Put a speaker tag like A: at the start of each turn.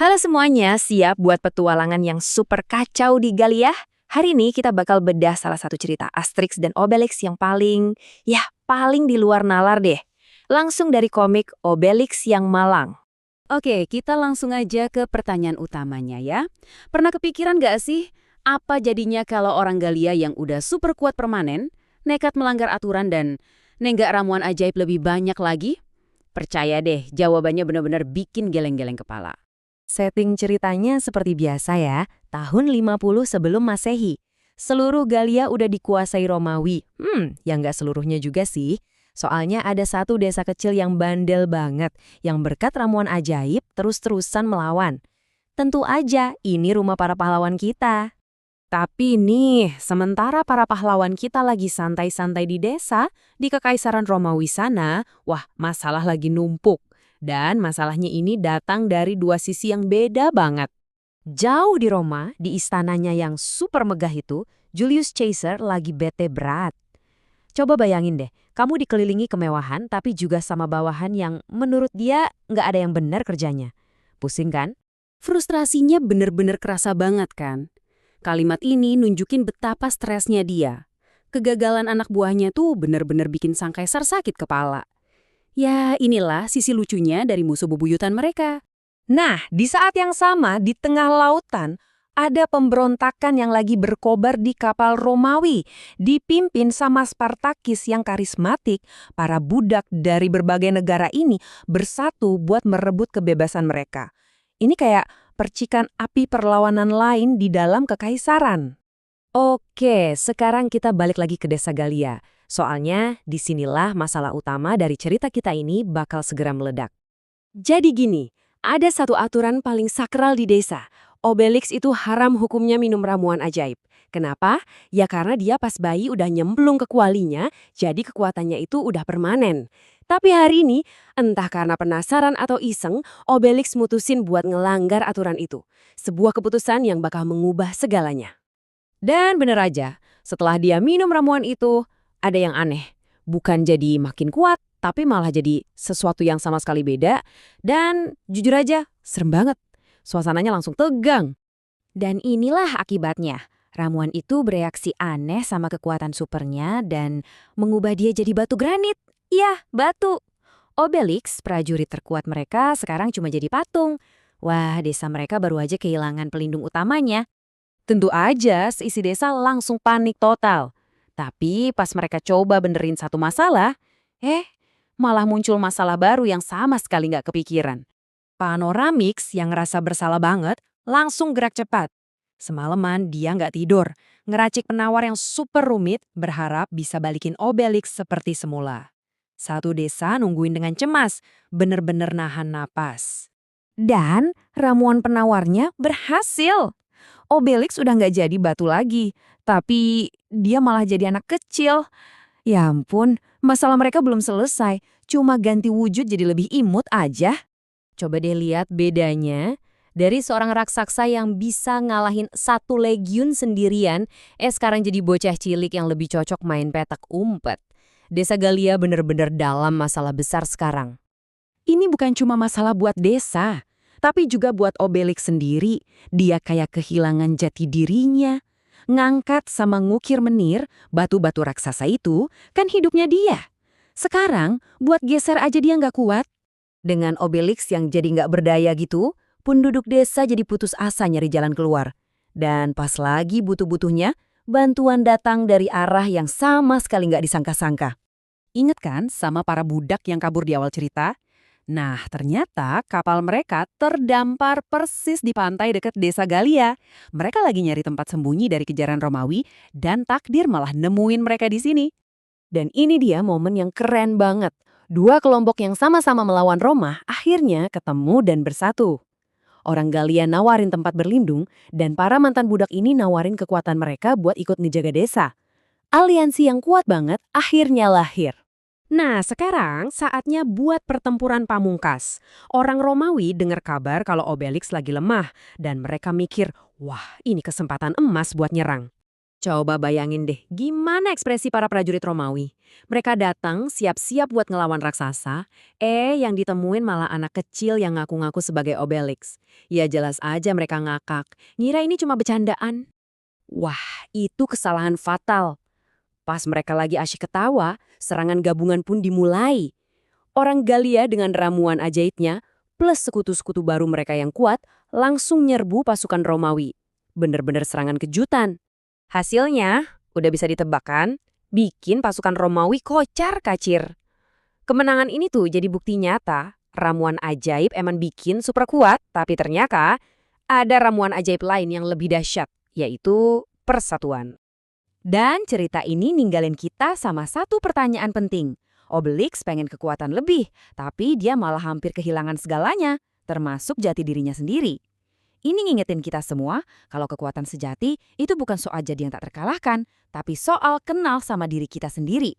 A: Halo semuanya, siap buat petualangan yang super kacau di Galia? Hari ini kita bakal bedah salah satu cerita Asterix dan Obelix yang paling di luar nalar deh. Langsung dari komik Obelix yang Malang.
B: Oke, kita langsung aja ke pertanyaan utamanya ya. Pernah kepikiran nggak sih, apa jadinya kalau orang Galia yang udah super kuat permanen, nekat melanggar aturan dan nenggak ramuan ajaib lebih banyak lagi? Percaya deh, jawabannya benar-benar bikin geleng-geleng kepala.
A: Setting ceritanya seperti biasa ya, tahun 50 sebelum Masehi. Seluruh Galia udah dikuasai Romawi. Ya nggak seluruhnya juga sih. Soalnya ada satu desa kecil yang bandel banget, yang berkat ramuan ajaib terus-terusan melawan. Tentu aja, ini rumah para pahlawan kita. Tapi nih, sementara para pahlawan kita lagi santai-santai di desa, di Kekaisaran Romawi sana, masalah lagi numpuk. Dan masalahnya ini datang dari dua sisi yang beda banget. Jauh di Roma, di istananya yang super megah itu, Julius Caesar lagi bete berat. Coba bayangin deh, kamu dikelilingi kemewahan tapi juga sama bawahan yang menurut dia nggak ada yang benar kerjanya. Pusing kan?
B: Frustrasinya bener-bener kerasa banget kan? Kalimat ini nunjukin betapa stresnya dia. Kegagalan anak buahnya tuh bener-bener bikin sang kaisar sakit kepala. Ya, inilah sisi lucunya dari musuh bebuyutan mereka.
A: Nah, di saat yang sama, di tengah lautan, ada pemberontakan yang lagi berkobar di kapal Romawi, dipimpin sama Spartakis yang karismatik. Para budak dari berbagai negara ini bersatu buat merebut kebebasan mereka. Ini kayak percikan api perlawanan lain di dalam kekaisaran. Oke, sekarang kita balik lagi ke desa Galia. Soalnya, disinilah masalah utama dari cerita kita ini bakal segera meledak. Jadi gini, ada satu aturan paling sakral di desa. Obelix itu haram hukumnya minum ramuan ajaib. Kenapa? Ya karena dia pas bayi udah nyemplung ke kualinya, jadi kekuatannya itu udah permanen. Tapi hari ini, entah karena penasaran atau iseng, Obelix mutusin buat ngelanggar aturan itu. Sebuah keputusan yang bakal mengubah segalanya. Dan bener aja, setelah dia minum ramuan itu, ada yang aneh. Bukan jadi makin kuat, tapi malah jadi sesuatu yang sama sekali beda. Dan jujur aja, serem banget. Suasananya langsung tegang. Dan inilah akibatnya. Ramuan itu bereaksi aneh sama kekuatan supernya dan mengubah dia jadi batu granit. Iya, batu. Obelix, prajurit terkuat mereka, sekarang cuma jadi patung. Wah, desa mereka baru aja kehilangan pelindung utamanya. Tentu aja seisi desa langsung panik total. Tapi pas mereka coba benerin satu masalah, malah muncul masalah baru yang sama sekali nggak kepikiran. Panoramix yang ngerasa bersalah banget langsung gerak cepat. Semalaman dia nggak tidur, ngeracik penawar yang super rumit berharap bisa balikin Obelix seperti semula. Satu desa nungguin dengan cemas, bener-bener nahan napas. Dan ramuan penawarnya berhasil. Obelix udah nggak jadi batu lagi, tapi dia malah jadi anak kecil. Ya ampun, masalah mereka belum selesai, cuma ganti wujud jadi lebih imut aja. Coba deh lihat bedanya. Dari seorang raksasa yang bisa ngalahin satu legiun sendirian, sekarang jadi bocah cilik yang lebih cocok main petak umpet. Desa Galia bener-bener dalam masalah besar sekarang. Ini bukan cuma masalah buat desa, tapi juga buat Obelix sendiri. Dia kayak kehilangan jati dirinya. Ngangkat sama ngukir menir, batu-batu raksasa itu, kan hidupnya dia. Sekarang, buat geser aja dia nggak kuat. Dengan Obelix yang jadi nggak berdaya gitu, penduduk desa jadi putus asa nyari jalan keluar. Dan pas lagi butuh-butuhnya, bantuan datang dari arah yang sama sekali nggak disangka-sangka.
B: Ingat kan sama para budak yang kabur di awal cerita? Nah, ternyata kapal mereka terdampar persis di pantai dekat desa Galia. Mereka lagi nyari tempat sembunyi dari kejaran Romawi dan takdir malah nemuin mereka di sini.
A: Dan ini dia momen yang keren banget. Dua kelompok yang sama-sama melawan Roma akhirnya ketemu dan bersatu. Orang Galia nawarin tempat berlindung dan para mantan budak ini nawarin kekuatan mereka buat ikut ngejaga desa. Aliansi yang kuat banget akhirnya lahir. Nah, sekarang saatnya buat pertempuran pamungkas. Orang Romawi dengar kabar kalau Obelix lagi lemah dan mereka mikir, wah ini kesempatan emas buat nyerang.
B: Coba bayangin deh, gimana ekspresi para prajurit Romawi. Mereka datang siap-siap buat ngelawan raksasa, yang ditemuin malah anak kecil yang ngaku-ngaku sebagai Obelix. Ya jelas aja mereka ngakak, ngira ini cuma bercandaan. Wah, itu kesalahan fatal. Pas mereka lagi asyik ketawa, serangan gabungan pun dimulai. Orang Galia dengan ramuan ajaibnya, plus sekutu-sekutu baru mereka yang kuat, langsung nyerbu pasukan Romawi. Bener-bener serangan kejutan. Hasilnya, udah bisa ditebak kan? Bikin pasukan Romawi kocar-kacir. Kemenangan ini tuh jadi bukti nyata, ramuan ajaib emang bikin super kuat, tapi ternyata ada ramuan ajaib lain yang lebih dahsyat, yaitu persatuan. Dan cerita ini ninggalin kita sama satu pertanyaan penting. Obelix pengen kekuatan lebih, tapi dia malah hampir kehilangan segalanya, termasuk jati dirinya sendiri. Ini ngingetin kita semua kalau kekuatan sejati itu bukan soal jadi yang tak terkalahkan, tapi soal kenal sama diri kita sendiri.